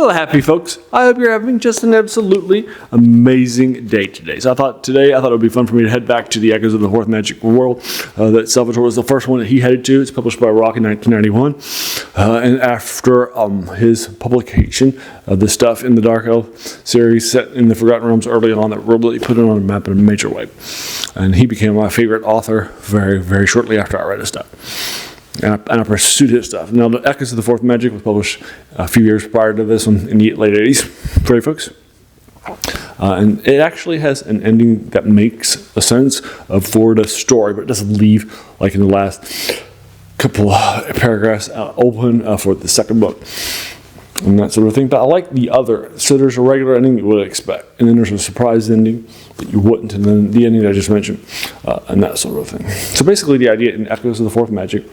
Hello, happy folks. I hope you're having just an absolutely amazing day today. So I thought it would be fun for me to head back to the Echoes of the Fourth Magic World that Salvatore was the first one that he headed to. It's published by Rock in 1991. And after his publication of the stuff in the Dark Elf series set in the Forgotten Realms early on, that really put it on a map in a major way. And he became my favorite author very, very shortly after I read his stuff. And I pursued his stuff. Now, the Echoes of the Fourth Magic was published a few years prior to this one in the late 80s. For folks. And it actually has an ending that makes a sense for the story, but it doesn't leave, like in the last couple of paragraphs, open for the second book. And that sort of thing. But I like the other. So there's a regular ending you would expect. And then there's a surprise ending that you wouldn't. And then the ending that I just mentioned. And that sort of thing. So basically the idea in Echoes of the Fourth Magic.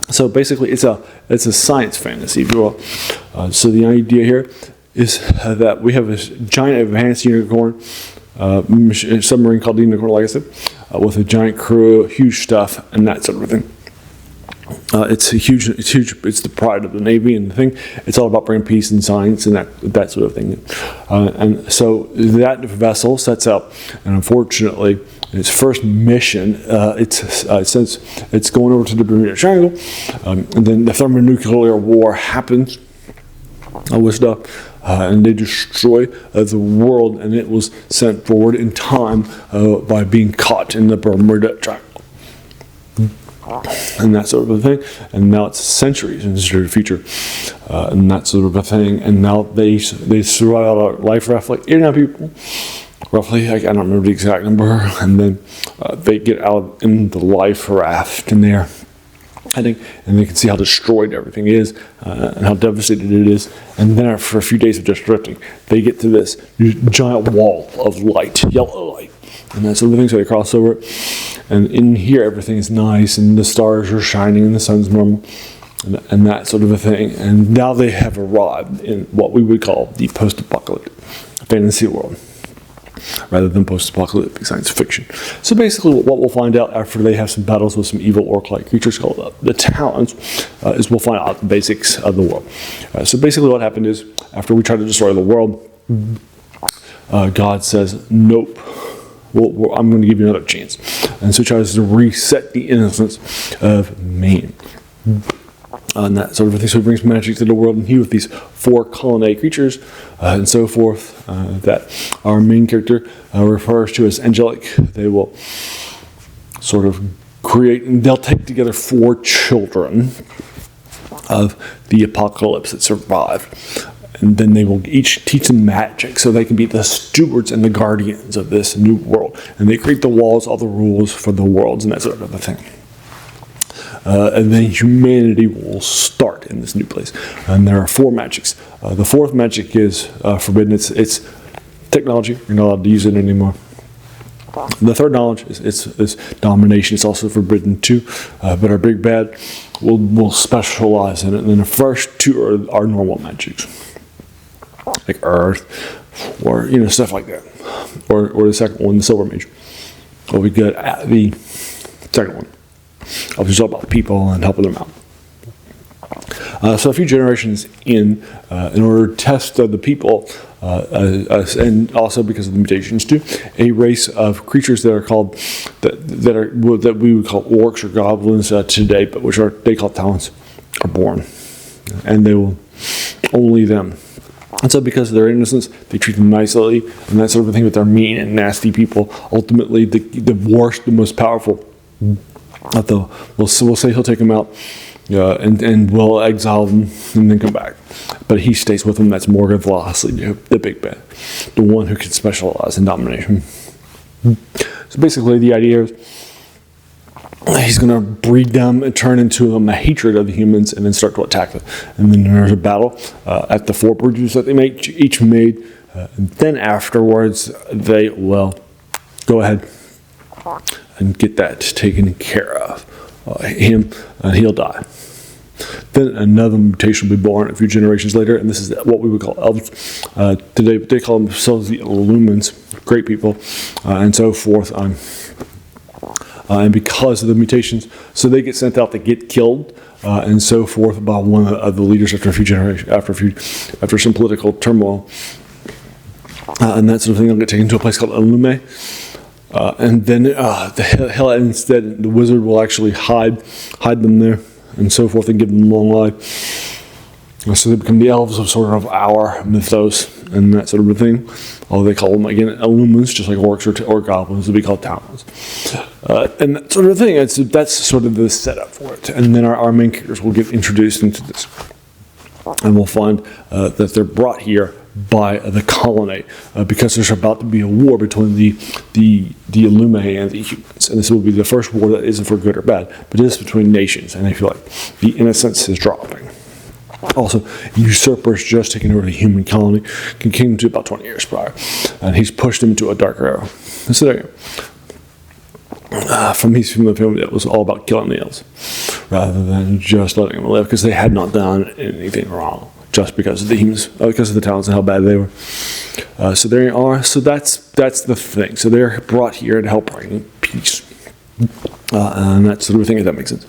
So basically it's a science fantasy, if you will. So the idea here is that we have this giant advanced unicorn, submarine called the Unicorn, like I said, with a giant crew, huge stuff, and that sort of thing. It's huge. It's the pride of the Navy and the thing. It's all about bringing peace and science and that sort of thing. And so that vessel sets out, and unfortunately, its first mission, since it's going over to the Bermuda Triangle, and then the thermonuclear war happens with stuff, and they destroy the world, and it was sent forward in time by being caught in the Bermuda Triangle. And that sort of a thing, and now it's centuries into the future, and that sort of a thing, and now they survive out our life roughly 89 people, roughly, I don't remember the exact number, and then they get out in the life raft, and they're heading, and they can see how destroyed everything is, and how devastated it is, and then after a few days of just drifting, they get to this giant wall of light, yellow light, and that sort of thing, so they cross over it. And in here, everything is nice, and the stars are shining, and the sun's normal, and that sort of a thing. And now they have arrived in what we would call the post-apocalyptic fantasy world, rather than post-apocalyptic science fiction. So basically, what we'll find out after they have some battles with some evil orc-like creatures called the Talons, is we'll find out the basics of the world. So basically, what happened is, after we try to destroy the world, God says, nope. Well, I'm going to give you another chance. And so he tries to reset the innocence of man. And that sort of thing. So he brings magic to the world, and he with these 4 colonnade creatures and so forth that our main character refers to as angelic. They will sort of create, and they'll take together 4 children of the apocalypse that survived. And then they will each teach them magic so they can be the stewards and the guardians of this new world. And they create the laws, all the rules for the worlds, and that sort of a thing. And then humanity will start in this new place. And there are 4 magics. The 4th magic is forbidden. It's technology. You're not allowed to use it anymore. The 3rd knowledge is domination. It's also forbidden too. But our big bad will specialize in it. And then the first 2 are normal magics, like earth, or stuff like that, or the second one, the silver mage, will be good at the second one, which is all about people and helping them out. So a few generations in order to test the people, and also because of the mutations too, a race of creatures that are called that we would call orcs or goblins today, but which they call talents, are born, and they will only them. And so because of their innocence, they treat them nicely and that sort of thing, but they're mean and nasty people. Ultimately, the worst, the most powerful, we'll say he'll take them out and we'll exile them and then come back. But he stays with them. That's Morgan Velocity, the big bad, the one who can specialize in domination. So basically, the idea is he's going to breed them and turn into a hatred of the humans and then start to attack them. And then there's a battle at the 4 bridges that they each made. And then afterwards, they will go ahead and get that taken care of. Him, and he'll die. Then another mutation will be born a few generations later, and this is what we would call elves today. But they call themselves the Illumines, great people, and so forth. And because of the mutations, so they get sent out to get killed and so forth by one of the leaders after a few generations, after some political turmoil, and that sort of thing. They'll get taken to a place called Illume, and then the hell instead the wizard will actually hide them there, and so forth, and give them long life. So they become the elves of sort of our mythos and that sort of thing. Although they call them, again, illumines, just like orcs or goblins, would be called talons. And that sort of thing. That's sort of the setup for it. And then our main characters will get introduced into this. And we'll find that they're brought here by the colony because there's about to be a war between the Illume and the humans. And this will be the first war that isn't for good or bad, but it is between nations. And they feel like the innocence is dropping. Also, usurpers just taking over the human colony came to about 20 years prior, and he's pushed them into a darker era. So there you go. From the film, it was all about killing the elves, rather than just letting them live, because they had not done anything wrong, just because of the humans, because of the talents and how bad they were. So there you are. So that's the thing. So they're brought here to help bring peace, and that sort of thing. If that makes sense.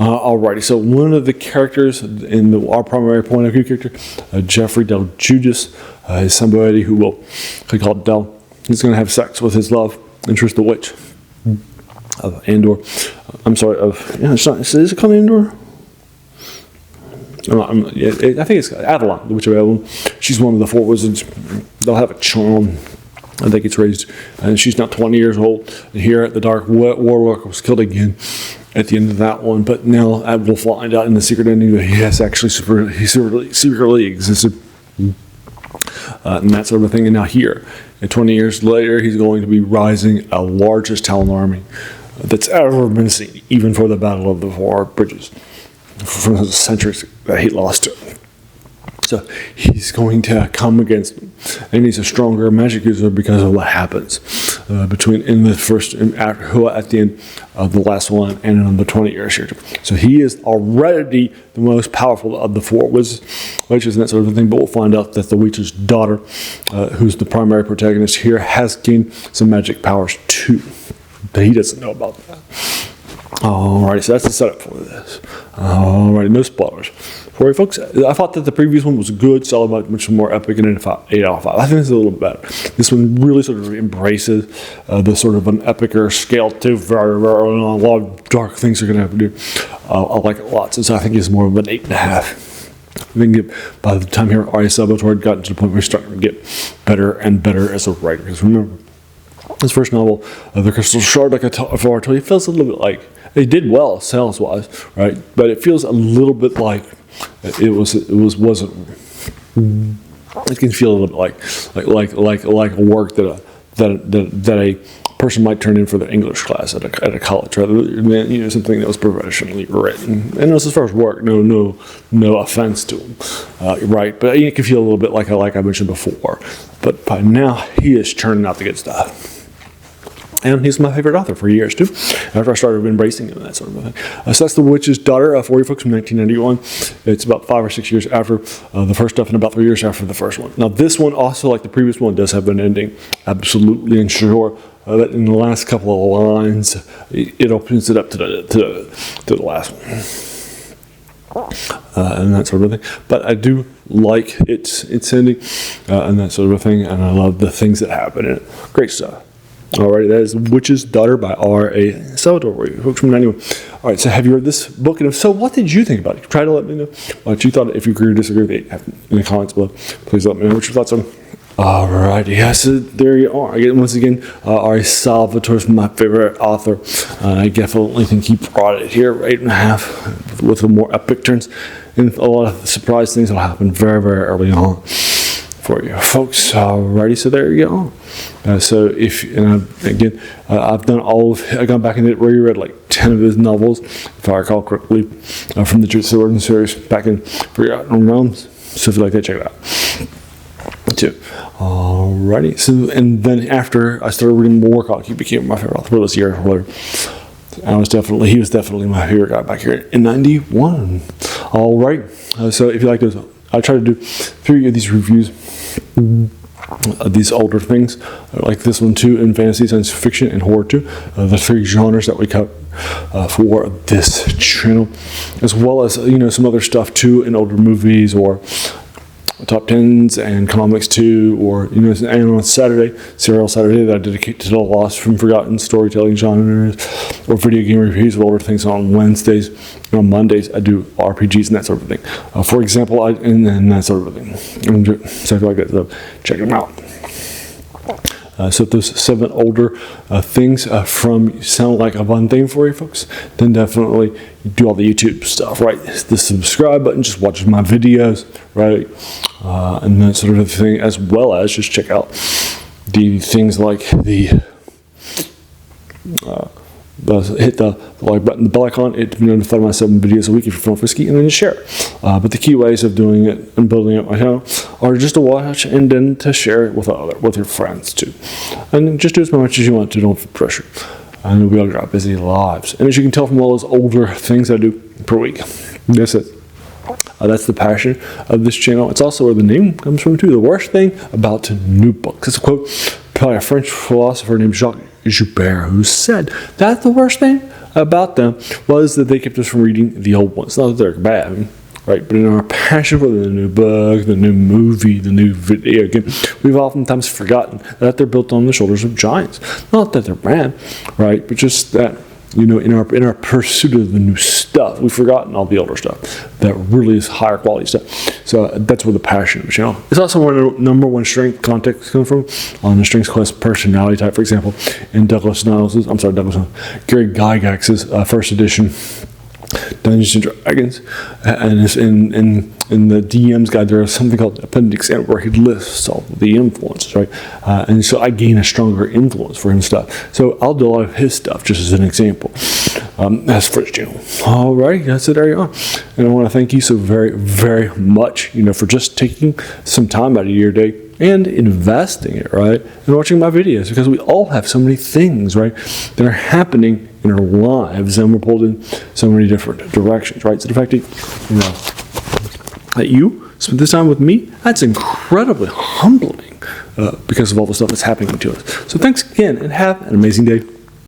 Alrighty, so one of the characters in our primary point of view character, Jeffrey Del Judas, is somebody who will, we call it Del. He's going to have sex with his love interest, the witch of Andor. I'm sorry, is it called Andor? I think it's Avalon, the witch of Avalon. She's one of the 4 wizards. They'll have a charm. I think it's raised, and she's now 20 years old. And here, the Dark Warlock was killed again at the end of that one, but now we'll find out in the secret ending that he has actually secretly existed, and that sort of thing. And now here, and 20 years later, he's going to be rising a largest Talon army that's ever been seen, even for the Battle of the 4 Bridges, from the centuries that he lost to. So he's going to come against them, and he's a stronger magic user because of what happens between in the first and after, at the end of the last one, and in the 20 years here. So he is already the most powerful of the 4 witches and that sort of thing. But we'll find out that the witch's daughter, who's the primary protagonist here, has gained some magic powers too, but he doesn't know about that. Alrighty, so that's the setup for this. Alrighty, no spoilers. For you folks, I thought that the previous one was good, solid, much more epic, and an 8 out of 5. I think this is a little better. This one really sort of embraces the sort of an epicer scale too. Very, very, a lot of dark things are going to have to do. I like it a lot, so I think it's more of an 8.5. I think by the time here, R.A.Salvatore had gotten to the point where he's starting to get better and better as a writer. Because remember, his first novel, The Crystal Shard, like I told you, it feels a little bit like it did well sales-wise, right? But it feels a little bit like it wasn't. It can feel a little bit like a work that a person might turn in for their English class at a college, rather than something that was professionally written. And it was his first work. No offense to him, right? But it can feel a little bit like I mentioned before. But by now he is churning out the good stuff. And he's my favorite author for years, too, after I started embracing him and that sort of thing. So that's The Witch's Daughter, 40 books from 1991. It's about 5 or 6 years after the first stuff and about 3 years after the first one. Now, this one, also like the previous one, does have an ending, absolutely, and sure that in the last couple of lines, it opens it up to the last one. And that sort of thing. But I do like its ending and that sort of thing, and I love the things that happen in it. Great stuff. Alright, that is Witch's Daughter by R.A.Salvatore, folks from 91. Alright, so have you read this book? And if so, what did you think about it? Try to let me know what you thought. If you agree or disagree with it, in the comments below, please let me know what your thoughts are. Alright, yeah, so there you are. Again, once again, R.A.Salvatore is my favorite author. I definitely think he brought it here, 8.5, with the more epic turns. And a lot of surprise things will happen very, very early on for you folks. Alrighty, so there you go. So if I've done I've gone back and reread like 10 of his novels, if I recall correctly, from the Jordan series back in Forgotten Realms. So if you like that, check it out too. Alrighty, so and then after I started reading more Warcock, he became my favorite author for this year or whatever. He was definitely my favorite guy back here in 91. Alright, so if you like those, I try to do 3 of these reviews these older things, like this one too, in fantasy, science fiction, and horror too, the 3 genres that we cover for this channel, as well as some other stuff too in older movies or top 10s and comics too, or and on Saturday, Serial Saturday, that I dedicate to the lost from forgotten storytelling genres, or video game reviews of older things on Wednesdays. And on Mondays, I do RPGs and that sort of thing. For example, and that sort of thing. Something like that. So check them out. So if those 7 older things from sound like a fun thing for you folks, then definitely do all the YouTube stuff, right? The subscribe button, just watch my videos, right? And that sort of thing, as well as just check out the things like hit the like button, the bell icon, it to be notified of my 7 videos a week if you're feeling frisky, and then just share it. But the key ways of doing it and building up my channel are just to watch and then to share it with your friends too. And just do as much as you want to, don't feel pressure. And we all got busy lives. And as you can tell from all those older things I do per week, that's the passion of this channel. It's also where the name comes from too. The worst thing about new books. It's a quote by a French philosopher named Jacques Joubert, who said that the worst thing about them was that they kept us from reading the old ones. Not that they're bad, right? But in our passion for the new book, the new movie, the new video game, we've oftentimes forgotten that they're built on the shoulders of giants. Not that they're bad, right? But just that, in our pursuit of the new stuff, we've forgotten all the older stuff that really is higher quality stuff. So that's where the passion of the channel. It's also where the number one strength context comes from on the Strengths Quest personality type, for example, in Gary Gygax's first edition Dungeons and Dragons, and it's in the DM's guide, there is something called Appendix N, where he lists all the influences, right? And so I gain a stronger influence for his stuff. So I'll do a lot of his stuff, just as an example. That's for his channel. All right, that's it. There you are. And I want to thank you so very, very much, for just taking some time out of your day and investing it, right? And watching my videos, because we all have so many things, right, that are happening in our lives, and we're pulled in so many different directions, right? So the fact that you spent this time with me, that's incredibly humbling because of all the stuff that's happening to us. So thanks again, and have an amazing day.